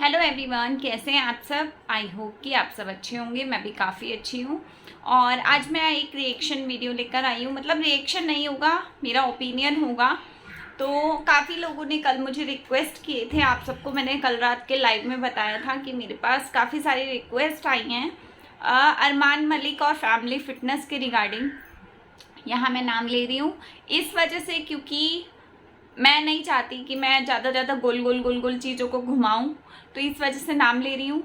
Hello everyone, कैसे हैं आप सब। आई होप कि आप सब अच्छे होंगे। मैं भी काफ़ी अच्छी हूँ। और आज मैं एक रिएक्शन वीडियो लेकर आई हूँ। मतलब रिएक्शन नहीं होगा, मेरा ओपिनियन होगा। तो काफ़ी लोगों ने कल मुझे रिक्वेस्ट किए थे। आप सबको मैंने कल रात के लाइव में बताया था कि मेरे पास काफ़ी सारी रिक्वेस्ट आई हैं अरमान मलिक और फैमिली फिटनेस के रिगार्डिंग। यहाँ मैं नाम ले रही हूँ इस वजह से क्योंकि मैं नहीं चाहती कि मैं ज़्यादा गोल गोल चीज़ों को घुमाऊं, तो इस वजह से नाम ले रही हूँ।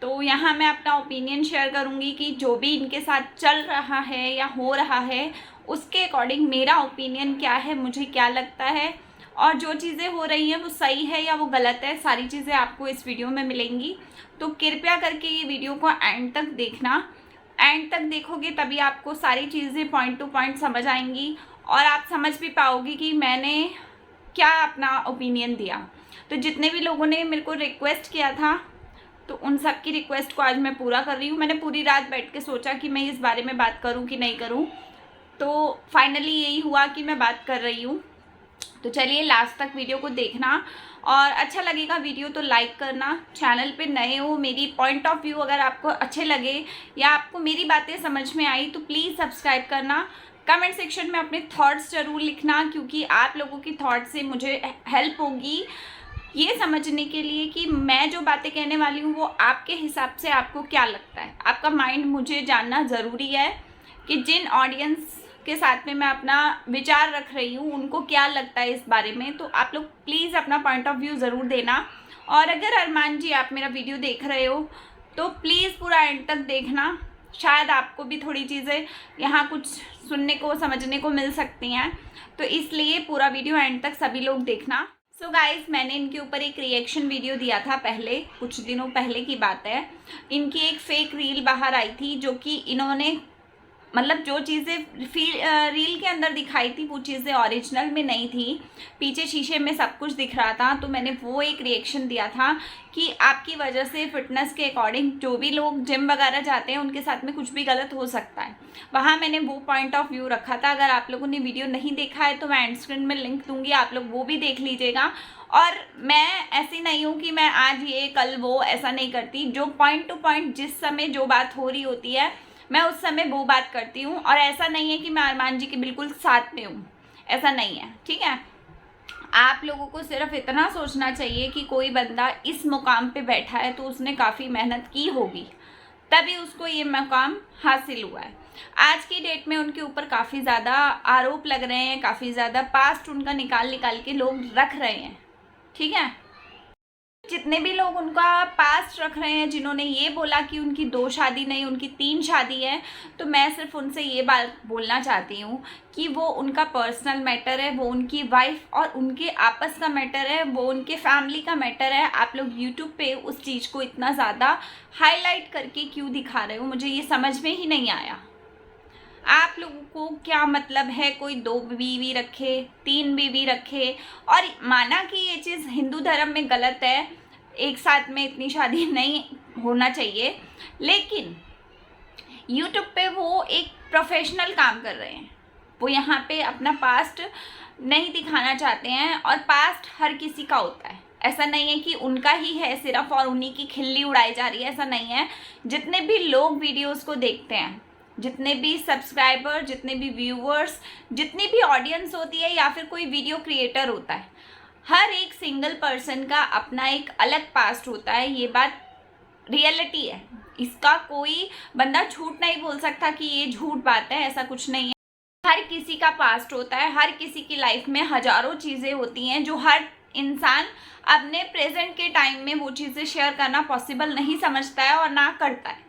तो यहाँ मैं अपना ओपिनियन शेयर करूँगी कि जो भी इनके साथ चल रहा है या हो रहा है उसके अकॉर्डिंग मेरा ओपिनियन क्या है, मुझे क्या लगता है, और जो चीज़ें हो रही हैं वो सही है या वो गलत है, सारी चीज़ें आपको इस वीडियो में मिलेंगी। तो कृपया करके ये वीडियो को एंड तक देखना। एंड तक देखोगे तभी आपको सारी चीज़ें पॉइंट टू पॉइंट समझ आएंगी और आप समझ भी पाओगे कि मैंने क्या अपना ओपिनियन दिया। तो जितने भी लोगों ने मेरे को रिक्वेस्ट किया था तो उन सब की रिक्वेस्ट को आज मैं पूरा कर रही हूँ। मैंने पूरी रात बैठ के सोचा कि मैं इस बारे में बात करूँ कि नहीं करूँ, तो फाइनली यही हुआ कि मैं बात कर रही हूँ। तो चलिए लास्ट तक वीडियो को देखना, और अच्छा लगेगा वीडियो तो लाइक करना। चैनल पे नए हो, मेरी पॉइंट ऑफ व्यू अगर आपको अच्छे लगे या आपको मेरी बातें समझ में आई तो प्लीज़ सब्सक्राइब करना। कमेंट सेक्शन में अपने थॉट्स ज़रूर लिखना, क्योंकि आप लोगों की थॉट्स से मुझे हेल्प होगी ये समझने के लिए कि मैं जो बातें कहने वाली हूँ वो आपके हिसाब से आपको क्या लगता है। आपका माइंड मुझे जानना ज़रूरी है कि जिन ऑडियंस के साथ में मैं अपना विचार रख रही हूँ उनको क्या लगता है इस बारे में। तो आप लोग प्लीज़ अपना पॉइंट ऑफ व्यू ज़रूर देना। और अगर अरमान जी आप मेरा वीडियो देख रहे हो तो प्लीज़ पूरा एंड तक देखना, शायद आपको भी थोड़ी चीज़ें यहाँ कुछ सुनने को समझने को मिल सकती हैं। तो इसलिए पूरा वीडियो एंड तक सभी लोग देखना। सो गाइस, मैंने इनके ऊपर एक रिएक्शन वीडियो दिया था पहले, कुछ दिनों पहले की बात है। इनकी एक फेक रील बाहर आई थी जो कि इन्होंने मतलब जो चीज़ें रील के अंदर दिखाई थी वो चीज़ें ओरिजिनल में नहीं थी। पीछे शीशे में सब कुछ दिख रहा था। तो मैंने वो एक रिएक्शन दिया था कि आपकी वजह से फिटनेस के अकॉर्डिंग जो भी लोग जिम वगैरह जाते हैं उनके साथ में कुछ भी गलत हो सकता है। वहाँ मैंने वो पॉइंट ऑफ व्यू रखा था। अगर आप लोगों ने वीडियो नहीं देखा है तो मैं एंड स्क्रीन में लिंक दूंगी, आप लोग वो भी देख लीजिएगा। और मैं ऐसी नहीं हूँ कि मैं आज ये कल वो, ऐसा नहीं करती। जो पॉइंट टू पॉइंट जिस समय जो बात हो रही होती है मैं उस समय वो बात करती हूँ। और ऐसा नहीं है कि मैं अरमान जी के बिल्कुल साथ में हूँ, ऐसा नहीं है, ठीक है। आप लोगों को सिर्फ इतना सोचना चाहिए कि कोई बंदा इस मुकाम पे बैठा है तो उसने काफ़ी मेहनत की होगी, तभी उसको ये मुकाम हासिल हुआ है। आज की डेट में उनके ऊपर काफ़ी ज़्यादा आरोप लग रहे हैं, काफ़ी ज़्यादा पास्ट उनका निकाल के लोग रख रहे हैं, ठीक है। जितने भी लोग उनका पास्ट रख रहे हैं, जिन्होंने ये बोला कि उनकी 2 शादी नहीं उनकी 3 शादी है, तो मैं सिर्फ उनसे ये बात बोलना चाहती हूँ कि वो उनका पर्सनल मैटर है, वो उनकी वाइफ और उनके आपस का मैटर है, वो उनके फैमिली का मैटर है। आप लोग यूट्यूब पे उस चीज़ को इतना ज़्यादा हाईलाइट करके क्यों दिखा रहे हो, मुझे ये समझ में ही नहीं आया। आप लोगों को क्या मतलब है कोई 2 बीवी रखे, 3 बीवी रखे, और माना कि ये चीज़ हिंदू धर्म में गलत है, एक साथ में इतनी शादी नहीं होना चाहिए, लेकिन यूट्यूब पे वो एक प्रोफेशनल काम कर रहे हैं। वो यहाँ पे अपना पास्ट नहीं दिखाना चाहते हैं, और पास्ट हर किसी का होता है। ऐसा नहीं है कि उनका ही है सिर्फ और उन्हीं की खिल्ली उड़ाई जा रही है, ऐसा नहीं है। जितने भी लोग वीडियोस को देखते हैं, जितने भी सब्सक्राइबर, जितने भी व्यूवर्स, जितनी भी ऑडियंस होती है या फिर कोई वीडियो क्रिएटर होता है, हर एक सिंगल पर्सन का अपना एक अलग पास्ट होता है। ये बात रियलिटी है, इसका कोई बंदा झूठ नहीं बोल सकता कि ये झूठ बात है, ऐसा कुछ नहीं है। हर किसी का पास्ट होता है, हर किसी की लाइफ में हजारों चीज़ें होती हैं जो हर इंसान अपने प्रेजेंट के टाइम में वो चीज़ें शेयर करना पॉसिबल नहीं समझता है और ना करता है।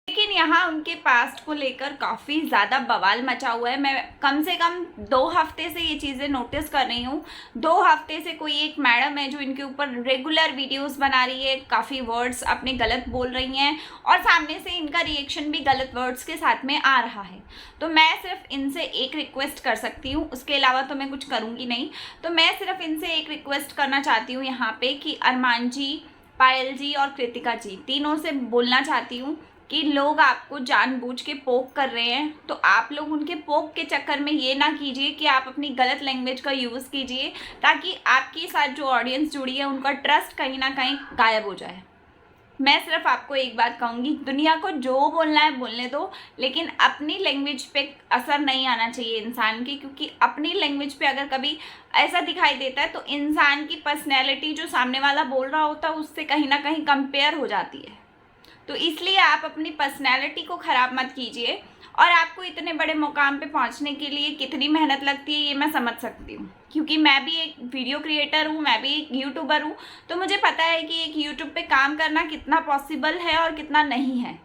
लेकिन यहाँ उनके पास्ट को लेकर काफ़ी ज़्यादा बवाल मचा हुआ है। मैं कम से कम 2 हफ्ते से ये चीज़ें नोटिस कर रही हूँ। 2 हफ्ते से कोई एक मैडम है जो इनके ऊपर रेगुलर वीडियोस बना रही है, काफ़ी वर्ड्स अपने गलत बोल रही हैं, और सामने से इनका रिएक्शन भी गलत वर्ड्स के साथ में आ रहा है। तो मैं सिर्फ इनसे एक रिक्वेस्ट कर सकती हूँ, उसके अलावा तो मैं कुछ करूँगी नहीं। तो मैं सिर्फ इनसे एक रिक्वेस्ट करना चाहती हूँ यहाँ पर कि अरमान जी, पायल जी और कृतिका जी, तीनों से बोलना चाहती हूँ कि लोग आपको जानबूझ के पोक कर रहे हैं, तो आप लोग उनके पोक के चक्कर में ये ना कीजिए कि आप अपनी गलत लैंग्वेज का यूज़ कीजिए, ताकि आपके साथ जो ऑडियंस जुड़ी है उनका ट्रस्ट कहीं ना कहीं गायब हो जाए। मैं सिर्फ आपको एक बात कहूँगी, दुनिया को जो बोलना है बोलने दो, लेकिन अपनी लैंग्वेज पे असर नहीं आना चाहिए इंसान की, क्योंकि अपनी लैंग्वेज पे अगर कभी ऐसा दिखाई देता है तो इंसान की पर्सनैलिटी जो सामने वाला बोल रहा होता है उससे कहीं ना कहीं कंपेयर हो जाती है। तो इसलिए आप अपनी पर्सनैलिटी को ख़राब मत कीजिए। और आपको इतने बड़े मुकाम पे पहुंचने के लिए कितनी मेहनत लगती है ये मैं समझ सकती हूँ, क्योंकि मैं भी एक वीडियो क्रिएटर हूँ, मैं भी एक यूट्यूबर हूँ। तो मुझे पता है कि एक यूट्यूब पे काम करना कितना पॉसिबल है और कितना नहीं है।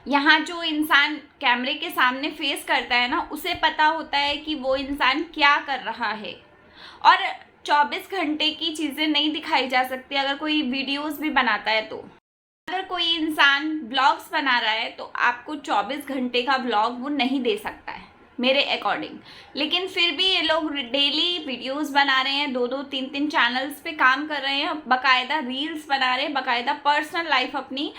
यहाँ जो इंसान कैमरे के सामने फेस करता है ना, उसे पता होता है कि वो इंसान क्या कर रहा है। और 24 घंटे की चीज़ें नहीं दिखाई जा सकती अगर कोई वीडियोस भी बनाता है। तो अगर कोई इंसान ब्लॉग्स बना रहा है तो आपको 24 घंटे का ब्लॉग वो नहीं दे सकता है मेरे अकॉर्डिंग। लेकिन फिर भी ये लोग डेली वीडियोस बना रहे हैं, 2-2 3-3 चैनल्स पे काम कर रहे हैं, बाकायदा रील्स बना रहे हैं, बाकायदा पर्सनल लाइफ अपनी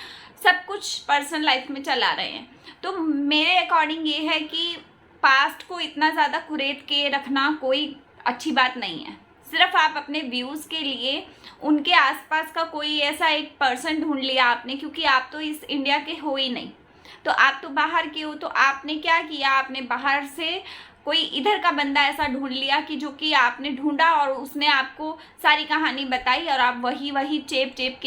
सब कुछ पर्सनल लाइफ में चला रहे हैं। तो मेरे अकॉर्डिंग ये है कि पास्ट को इतना ज़्यादा कुरेद के रखना कोई अच्छी बात नहीं है। सिर्फ आप अपने व्यूज़ के लिए उनके आसपास का कोई ऐसा एक पर्सन ढूंढ लिया आपने, क्योंकि आप तो इस इंडिया के हो ही नहीं, तो आप तो बाहर के हो। तो आपने क्या किया, आपने बाहर से कोई इधर का बंदा ऐसा ढूंढ लिया कि जो कि आपने ढूंढा और उसने आपको सारी कहानी बताई, और आप वही चेप चेप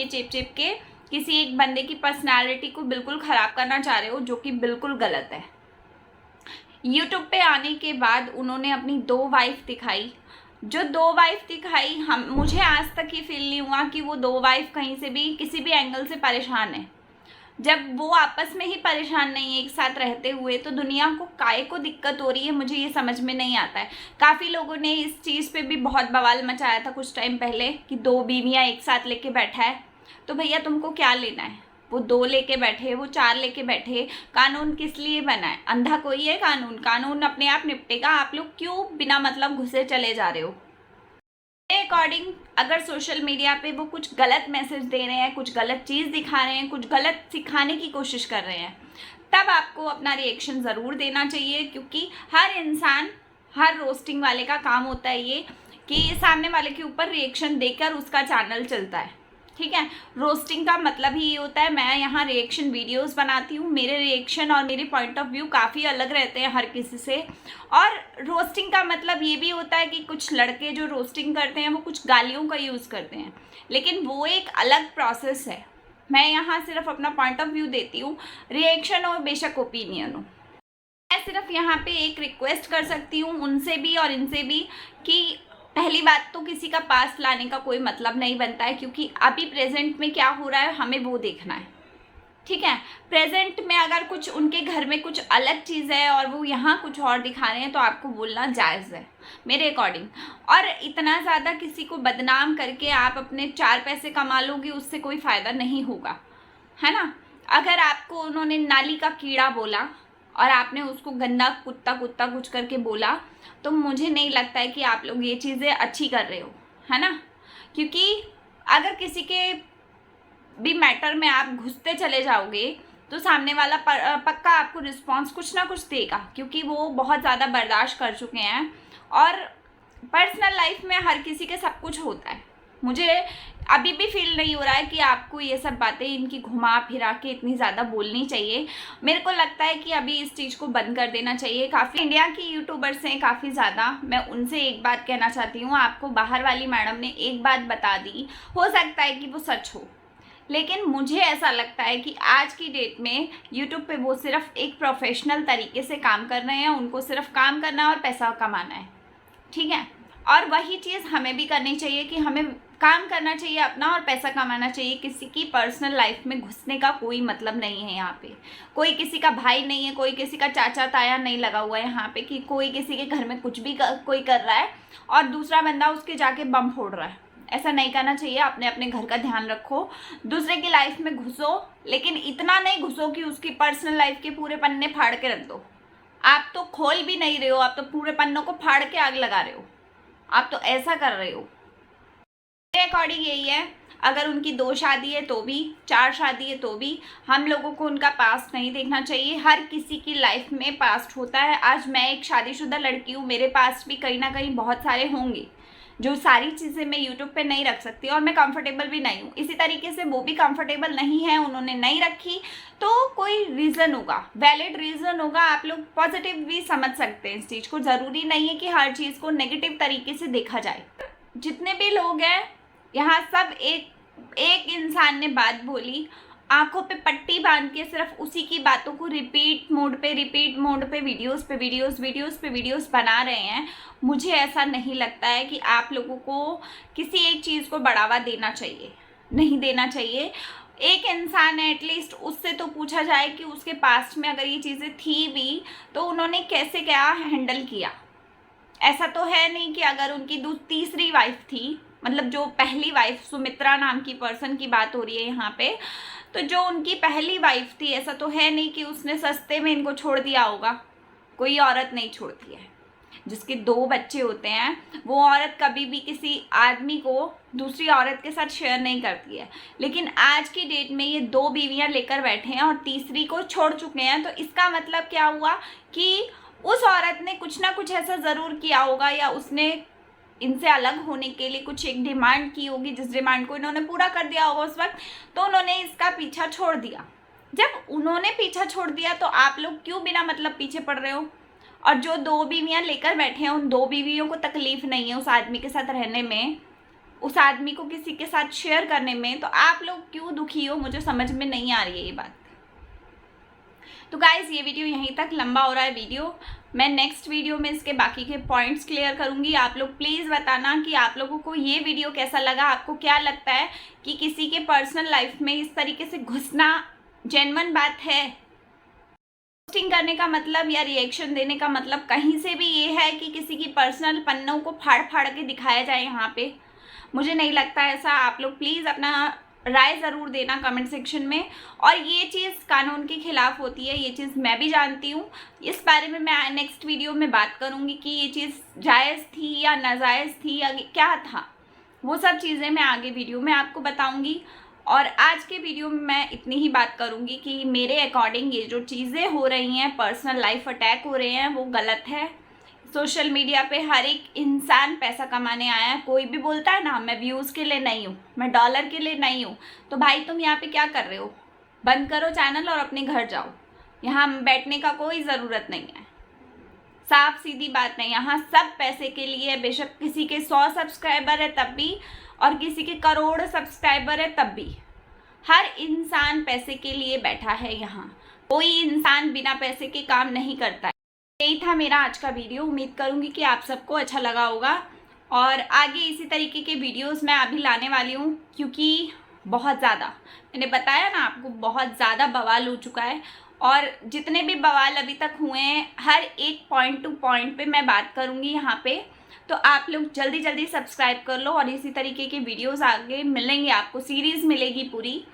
के किसी एक बंदे की पर्सनालिटी को बिल्कुल ख़राब करना चाह रहे हो, जो कि बिल्कुल गलत है। यूट्यूब पे आने के बाद उन्होंने अपनी 2 वाइफ दिखाई, जो 2 वाइफ दिखाई, मुझे आज तक ये फील नहीं हुआ कि वो 2 वाइफ कहीं से भी किसी भी एंगल से परेशान है। जब वो आपस में ही परेशान नहीं है एक साथ रहते हुए, तो दुनिया को काहे को दिक्कत हो रही है, मुझे ये समझ में नहीं आता है। काफ़ी लोगों ने इस चीज़ पे भी बहुत बवाल मचाया था कुछ टाइम पहले कि 2 बीवियाँ एक साथ लेके बैठा है। तो भैया तुमको क्या लेना है, वो 2 लेके बैठे, वो 4 लेके बैठे, कानून किस लिए बना है? अंधा कोई है कानून अपने आप निपटेगा। आप लोग क्यों बिना मतलब घुसे चले जा रहे हो? मेरे अकॉर्डिंग अगर सोशल मीडिया पे वो कुछ गलत मैसेज दे रहे हैं, कुछ गलत चीज़ दिखा रहे हैं, कुछ गलत सिखाने की कोशिश कर रहे हैं, तब आपको अपना रिएक्शन ज़रूर देना चाहिए। क्योंकि हर रोस्टिंग वाले का काम होता है ये कि सामने वाले के ऊपर रिएक्शन देकर उसका चैनल चलता है। ठीक है, रोस्टिंग का मतलब ही ये होता है। मैं यहाँ रिएक्शन वीडियोस बनाती हूँ, मेरे रिएक्शन और मेरे पॉइंट ऑफ व्यू काफ़ी अलग रहते हैं हर किसी से। और रोस्टिंग का मतलब ये भी होता है कि कुछ लड़के जो रोस्टिंग करते हैं वो कुछ गालियों का यूज़ करते हैं, लेकिन वो एक अलग प्रोसेस है। मैं यहाँ सिर्फ अपना पॉइंट ऑफ व्यू देती हूँ, रिएक्शन हो बेशक ओपिनियन हो। मैं सिर्फ यहाँ पे एक रिक्वेस्ट कर सकती हूँ उनसे भी और इनसे भी कि पहली बात तो किसी का पास्ट लाने का कोई मतलब नहीं बनता है, क्योंकि अभी प्रेजेंट में क्या हो रहा है हमें वो देखना है। ठीक है, प्रेजेंट में अगर कुछ उनके घर में कुछ अलग चीज़ है और वो यहाँ कुछ और दिखा रहे हैं तो आपको बोलना जायज़ है मेरे अकॉर्डिंग। और इतना ज़्यादा किसी को बदनाम करके आप अपने 4 पैसे कमा लोगे, उससे कोई फ़ायदा नहीं होगा, है ना। अगर आपको उन्होंने नाली का कीड़ा बोला और आपने उसको गंदा कुत्ता कुछ करके बोला, तो मुझे नहीं लगता है कि आप लोग ये चीज़ें अच्छी कर रहे हो, है ना। क्योंकि अगर किसी के भी मैटर में आप घुसते चले जाओगे तो सामने वाला पक्का आपको रिस्पॉन्स कुछ ना कुछ देगा, क्योंकि वो बहुत ज़्यादा बर्दाश्त कर चुके हैं। और पर्सनल लाइफ में हर किसी के सब कुछ होता है। मुझे अभी भी फील नहीं हो रहा है कि आपको ये सब बातें इनकी घुमा फिरा के इतनी ज़्यादा बोलनी चाहिए। मेरे को लगता है कि अभी इस चीज़ को बंद कर देना चाहिए। काफ़ी इंडिया की यूट्यूबर्स हैं काफ़ी ज़्यादा, मैं उनसे एक बात कहना चाहती हूँ, आपको बाहर वाली मैडम ने एक बात बता दी, हो सकता है कि वो सच हो, लेकिन मुझे ऐसा लगता है कि आज की डेट में यूट्यूब पे वो सिर्फ एक प्रोफेशनल तरीके से काम कर रहे हैं। उनको सिर्फ काम करना और पैसा कमाना है, ठीक है। और वही चीज़ हमें भी करनी चाहिए कि हमें काम करना चाहिए अपना और पैसा कमाना चाहिए। किसी की पर्सनल लाइफ में घुसने का कोई मतलब नहीं है। यहाँ पे कोई किसी का भाई नहीं है, कोई किसी का चाचा ताया नहीं लगा हुआ है यहाँ पे कि कोई किसी के घर में कुछ भी कोई कर रहा है और दूसरा बंदा उसके जाके बम फोड़ रहा है। ऐसा नहीं करना चाहिए। अपने अपने घर का ध्यान रखो, दूसरे की लाइफ में घुसो, लेकिन इतना नहीं घुसो कि उसकी पर्सनल लाइफ के पूरे पन्ने फाड़ के रख दो। आप तो खोल भी नहीं रहे हो, आप तो पूरे पन्नों को फाड़ के आग लगा रहे हो, आप तो ऐसा कर रहे हो। मेरे अकॉर्डिंग यही है, अगर उनकी 2 शादी है तो भी, 4 शादी है तो भी, हम लोगों को उनका पास्ट नहीं देखना चाहिए। हर किसी की लाइफ में पास्ट होता है। आज मैं एक शादीशुदा लड़की हूँ, मेरे पास भी कहीं ना कहीं बहुत सारे होंगे, जो सारी चीज़ें मैं यूट्यूब पे नहीं रख सकती और मैं कंफर्टेबल भी नहीं हूँ। इसी तरीके से वो भी कंफर्टेबल नहीं है, उन्होंने नहीं रखी, तो कोई रीज़न होगा, वैलिड रीज़न होगा। आप लोग पॉजिटिव भी समझ सकते हैं इस चीज़ को। ज़रूरी नहीं है कि हर चीज़ को नेगेटिव तरीके से देखा जाए। जितने भी लोग हैं यहाँ, सब एक इंसान ने बात बोली, आंखों पे पट्टी बांध के सिर्फ उसी की बातों को रिपीट मोड पे वीडियोस बना रहे हैं। मुझे ऐसा नहीं लगता है कि आप लोगों को किसी एक चीज़ को बढ़ावा देना चाहिए, नहीं देना चाहिए। एक इंसान है, एटलीस्ट उससे तो पूछा जाए कि उसके पास्ट में अगर ये चीज़ें थी भी तो उन्होंने कैसे क्या हैंडल किया। ऐसा तो है नहीं कि अगर उनकी तीसरी वाइफ थी, मतलब जो पहली वाइफ सुमित्रा नाम की पर्सन की बात हो रही है यहाँ पे, तो जो उनकी पहली वाइफ थी, ऐसा तो है नहीं कि उसने सस्ते में इनको छोड़ दिया होगा। कोई औरत नहीं छोड़ती है। जिसके 2 बच्चे होते हैं वो औरत कभी भी किसी आदमी को दूसरी औरत के साथ शेयर नहीं करती है। लेकिन आज की डेट में ये 2 बीवियां लेकर बैठे हैं और तीसरी को छोड़ चुके हैं। तो इसका मतलब क्या हुआ कि उस औरत ने कुछ ना कुछ ऐसा ज़रूर किया होगा, या उसने इनसे अलग होने के लिए कुछ एक डिमांड की होगी, जिस डिमांड को इन्होंने पूरा कर दिया होगा उस वक्त, तो उन्होंने इसका पीछा छोड़ दिया। जब उन्होंने पीछा छोड़ दिया तो आप लोग क्यों बिना मतलब पीछे पड़ रहे हो? और जो 2 बीवियां लेकर बैठे हैं, उन 2 बीवियों को तकलीफ नहीं है उस आदमी के साथ रहने में, उस आदमी को किसी के साथ शेयर करने में, तो आप लोग क्यों दुखी हो? मुझे समझ में नहीं आ रही है ये बात। तो गाइज, ये वीडियो यहीं तक, लंबा हो रहा है वीडियो। मैं नेक्स्ट वीडियो में इसके बाकी के पॉइंट्स क्लियर करूंगी। आप लोग प्लीज़ बताना कि आप लोगों को ये वीडियो कैसा लगा। आपको क्या लगता है कि किसी के पर्सनल लाइफ में इस तरीके से घुसना जेन्युइन बात है? पोस्टिंग करने का मतलब या रिएक्शन देने का मतलब कहीं से भी ये है कि किसी की पर्सनल पन्नों को फाड़ फाड़ के दिखाया जाए यहाँ पे? मुझे नहीं लगता ऐसा। आप लोग प्लीज़ अपना राय ज़रूर देना कमेंट सेक्शन में। और ये चीज़ कानून के खिलाफ होती है, ये चीज़ मैं भी जानती हूँ। इस बारे में मैं नेक्स्ट वीडियो में बात करूँगी कि ये चीज़ जायज़ थी या नाजायज़ थी या क्या था, वो सब चीज़ें मैं आगे वीडियो में आपको बताऊँगी। और आज के वीडियो में मैं इतनी ही बात करूँगी कि मेरे अकॉर्डिंग ये जो चीज़ें हो रही हैं, पर्सनल लाइफ अटैक हो रहे हैं, वो गलत है। सोशल मीडिया पे हर एक इंसान पैसा कमाने आया है। कोई भी बोलता है ना, मैं व्यूज़ के लिए नहीं हूँ, मैं डॉलर के लिए नहीं हूँ, तो भाई तुम यहाँ पे क्या कर रहे हो? बंद करो चैनल और अपने घर जाओ। यहाँ बैठने का कोई ज़रूरत नहीं है। साफ सीधी बात नहीं, यहाँ सब पैसे के लिए है। बेशक किसी के 100 सब्सक्राइबर है तब भी, और किसी के करोड़ सब्सक्राइबर है तब भी। हर इंसान पैसे के लिए बैठा है यहाँ। कोई इंसान बिना पैसे के काम नहीं करता है। यही था मेरा आज का वीडियो। उम्मीद करूँगी कि आप सबको अच्छा लगा होगा। और आगे इसी तरीके के वीडियोस मैं अभी लाने वाली हूँ, क्योंकि बहुत ज़्यादा, मैंने बताया ना आपको, बहुत ज़्यादा बवाल हो चुका है। और जितने भी बवाल अभी तक हुए हैं, हर एक पॉइंट टू पॉइंट पे मैं बात करूँगी यहाँ पे। तो आप लोग जल्दी जल्दी सब्सक्राइब कर लो और इसी तरीके के वीडियोस आगे मिलेंगे आपको, सीरीज़ मिलेगी पूरी।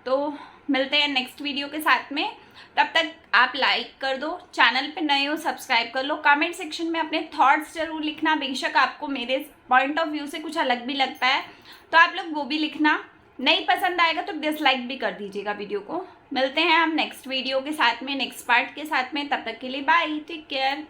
तो मिलते हैं नेक्स्ट वीडियो के साथ में। तब तक आप लाइक कर दो, चैनल पे नए हो सब्सक्राइब कर लो। कमेंट सेक्शन में अपने थॉट्स जरूर लिखना। बेशक आपको मेरे पॉइंट ऑफ व्यू से कुछ अलग भी लगता है तो आप लोग वो भी लिखना। नहीं पसंद आएगा तो डिसलाइक भी कर दीजिएगा वीडियो को। मिलते हैं हम नेक्स्ट वीडियो के साथ में, नेक्स्ट पार्ट के साथ में। तब तक के लिए बाय, टेक केयर।